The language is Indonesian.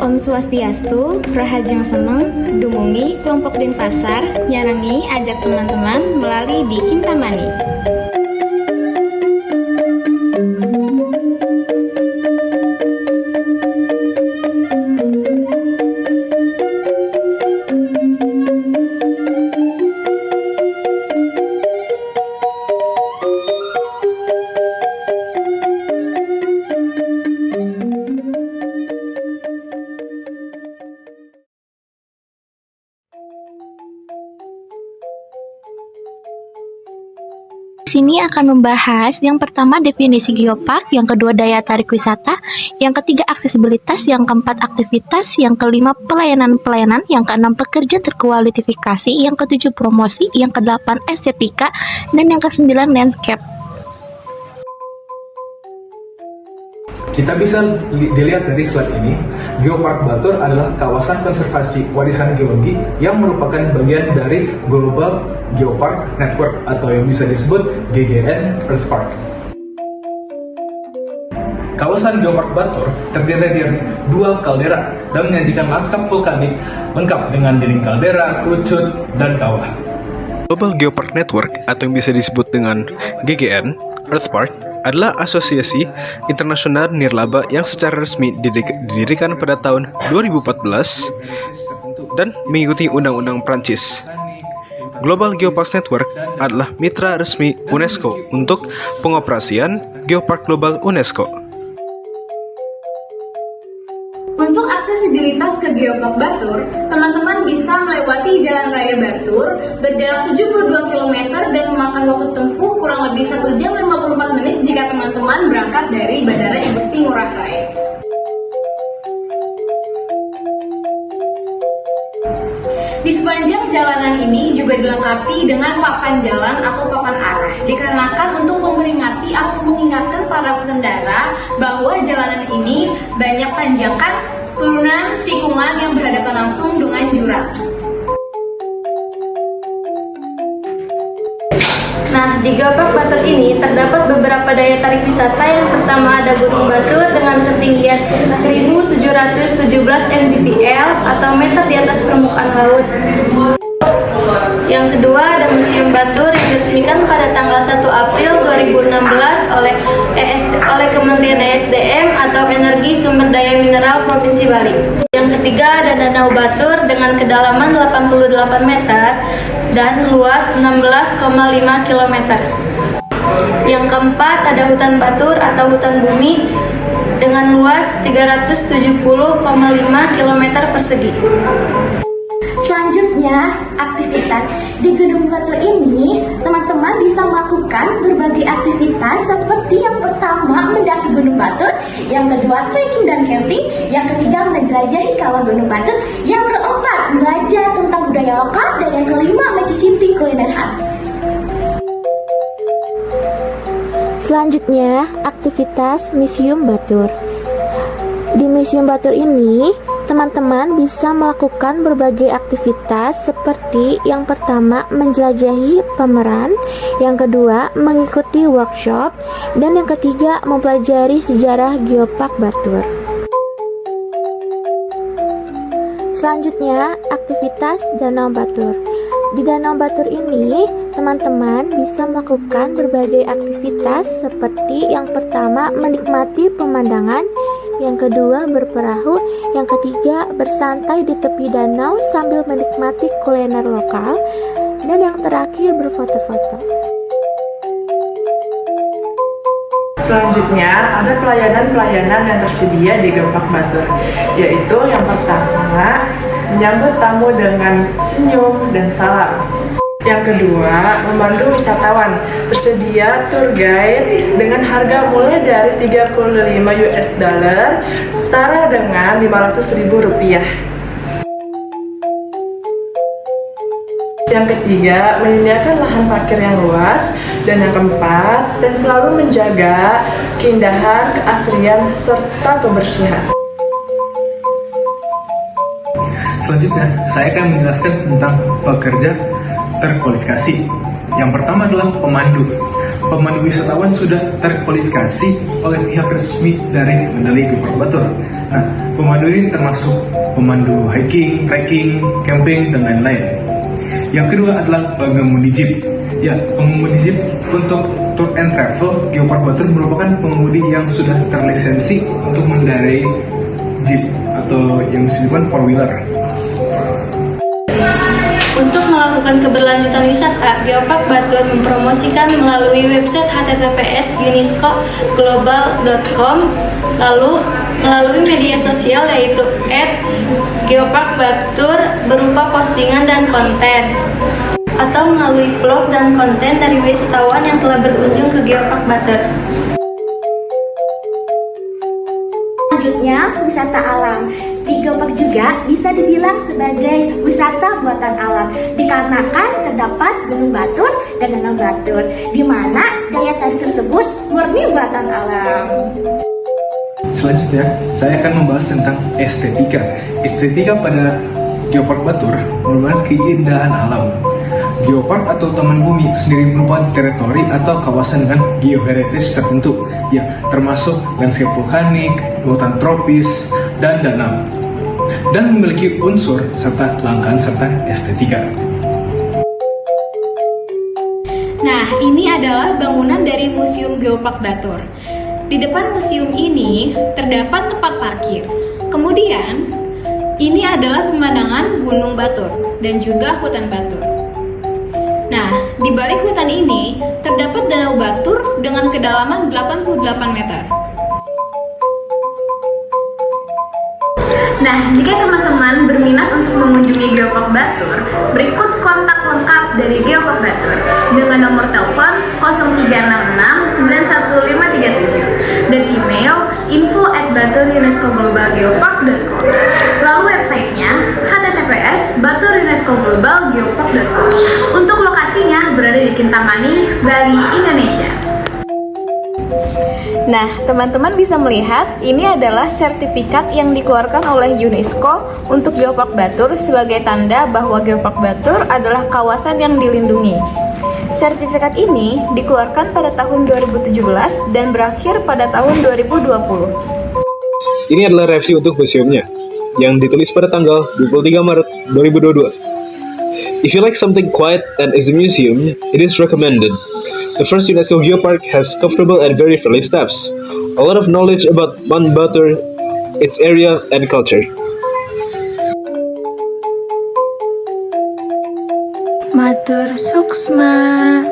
Om Swastiastu, Rahajeng Semeng, Dumungi, Kelompok Denpasar, nyarangi ajak teman-teman melalui di Kintamani. Sini akan membahas yang pertama definisi geopark, yang kedua daya tarik wisata, yang ketiga aksesibilitas, yang keempat aktivitas, yang kelima pelayanan-pelayanan, yang keenam pekerja terkualifikasi, yang ketujuh promosi, yang kedelapan estetika, dan yang kesembilan landscape. Kita bisa dilihat dari slide ini, Geopark Batur adalah kawasan konservasi warisan geologi yang merupakan bagian dari Global Geopark Network atau yang bisa disebut GGN Earth Park. Kawasan Geopark Batur terdiri dari dua kaldera dan menyajikan lanskap vulkanik lengkap dengan dinding kaldera, kerucut, dan kawah. Global Geopark Network atau yang bisa disebut dengan GGN Earth Park adalah asosiasi internasional nirlaba yang secara resmi didirikan pada tahun 2014 dan mengikuti undang-undang Prancis. Global Geopark Network adalah mitra resmi UNESCO untuk pengoperasian Geopark Global UNESCO. Untuk aksesibilitas ke Geopark Batur, teman-teman bisa melewati Jalan Raya Batur berjarak 72 km dan memakan waktu tempuh kurang lebih 1 jam 54 menit jika teman-teman berangkat dari Bandara Igusti Ngurah Rai. Di sepanjang jalanan ini juga dilengkapi dengan papan jalan atau papan arah, dikarenakan untuk memperingati atau mengingatkan para pengendara bahwa jalanan ini banyak tanjakan, turunan, tikungan yang berhadapan langsung dengan jurang. Nah, di Geopark Batur ini terdapat beberapa daya tarik wisata. Yang pertama ada Gunung Batur dengan ketinggian 1717 mdpl atau meter di atas permukaan laut. Yang kedua ada Museum Batur yang diresmikan pada tanggal 1 April 2016 oleh Kementerian ESDM atau Energi Sumber Daya Mineral Provinsi Bali. Yang ketiga ada Danau Batur dengan kedalaman 88 meter dan luas 16,5 km. Yang keempat ada Hutan Batur atau hutan bumi dengan luas 370,5 km persegi. Selanjutnya, aktivitas di Gedung Batur ini, teman-teman bisa melakukan berbagai aktivitas seperti yang pertama mendaki Gunung Batur, yang kedua trekking dan camping, yang ketiga menjelajahi kawah Gunung Batur, yang keempat belajar tentang budaya lokal, dan yang kelima mencicipi kuliner khas. Selanjutnya, aktivitas Museum Batur. Di Museum Batur ini, teman-teman bisa melakukan berbagai aktivitas seperti yang pertama menjelajahi pameran, yang kedua mengikuti workshop, dan yang ketiga mempelajari sejarah Geopark Batur. Selanjutnya, aktivitas Danau Batur. Di Danau Batur ini, teman-teman bisa melakukan berbagai aktivitas seperti yang pertama menikmati pemandangan, yang kedua berperahu, yang ketiga bersantai di tepi danau sambil menikmati kuliner lokal, dan yang terakhir berfoto-foto. Selanjutnya ada pelayanan-pelayanan yang tersedia di Geopark Batur, yaitu yang pertama menyambut tamu dengan senyum dan salam. Yang kedua, memandu wisatawan. Tersedia tour guide dengan harga mulai dari 35 US dollar setara dengan 500.000 rupiah. Yang ketiga, menyediakan lahan parkir yang luas. Dan yang keempat, dan selalu menjaga keindahan, keasrian, serta kebersihan. Selanjutnya, saya akan menjelaskan tentang pekerja terkualifikasi. Yang pertama adalah pemandu. Pemandu wisatawan sudah terkualifikasi oleh pihak resmi dari Mandalika Geopark Batur. Nah, pemandu ini termasuk pemandu hiking, trekking, camping, dan lain-lain. Yang kedua adalah pengemudi jeep. Ya, pengemudi jeep untuk tour and travel Geopark Batur merupakan pengemudi yang sudah terlisensi untuk mengendarai jeep atau yang disebutkan four wheeler. Untuk melakukan keberlanjutan wisata, Geopark Batur mempromosikan melalui website https://unescoglobal.com, lalu melalui media sosial yaitu @geoparkbatur berupa postingan dan konten, atau melalui vlog dan konten dari wisatawan yang telah berkunjung ke Geopark Batur. Selanjutnya, wisata alam. Di Geopark juga bisa dibilang sebagai wisata buatan alam, dikarenakan terdapat Gunung Batur dan Danau Batur, di mana daya tarik tersebut murni buatan alam. Selanjutnya, saya akan membahas tentang estetika. Estetika pada Geopark Batur merupakan keindahan alam. Geopark atau Taman Bumi sendiri merupakan teritori atau kawasan dengan geoheritage tertentu, ya, termasuk landscape vulkanik, hutan tropis, dan danau, dan memiliki unsur serta kelangkaan serta estetika. Nah, ini adalah bangunan dari Museum Geopark Batur. Di depan museum ini terdapat tempat parkir. Kemudian, ini adalah pemandangan Gunung Batur dan juga hutan Batur. Nah, di balik hutan ini terdapat Danau Batur dengan kedalaman 88 meter. Nah, jika teman-teman berminat untuk mengunjungi Geopark Batur, berikut kontak lengkap dari Geopark Batur dengan nomor telepon 0366911537 dan email info@baturunescoglobalgeopark.com. Lalu websitenya https://baturunescoglobalgeopark.com. Untuk lokasinya berada di Kintamani, Bali, Indonesia. Nah, teman-teman bisa melihat ini adalah sertifikat yang dikeluarkan oleh UNESCO untuk Geopark Batur sebagai tanda bahwa Geopark Batur adalah kawasan yang dilindungi. Sertifikat ini dikeluarkan pada tahun 2017 dan berakhir pada tahun 2020. Ini adalah review untuk museumnya, yang ditulis pada tanggal 23 Maret 2022. If you like something quiet and is a museum, it is recommended. The first UNESCO Geopark has comfortable and very friendly staffs, a lot of knowledge about Mount Batur, its area and culture. Matur suksma.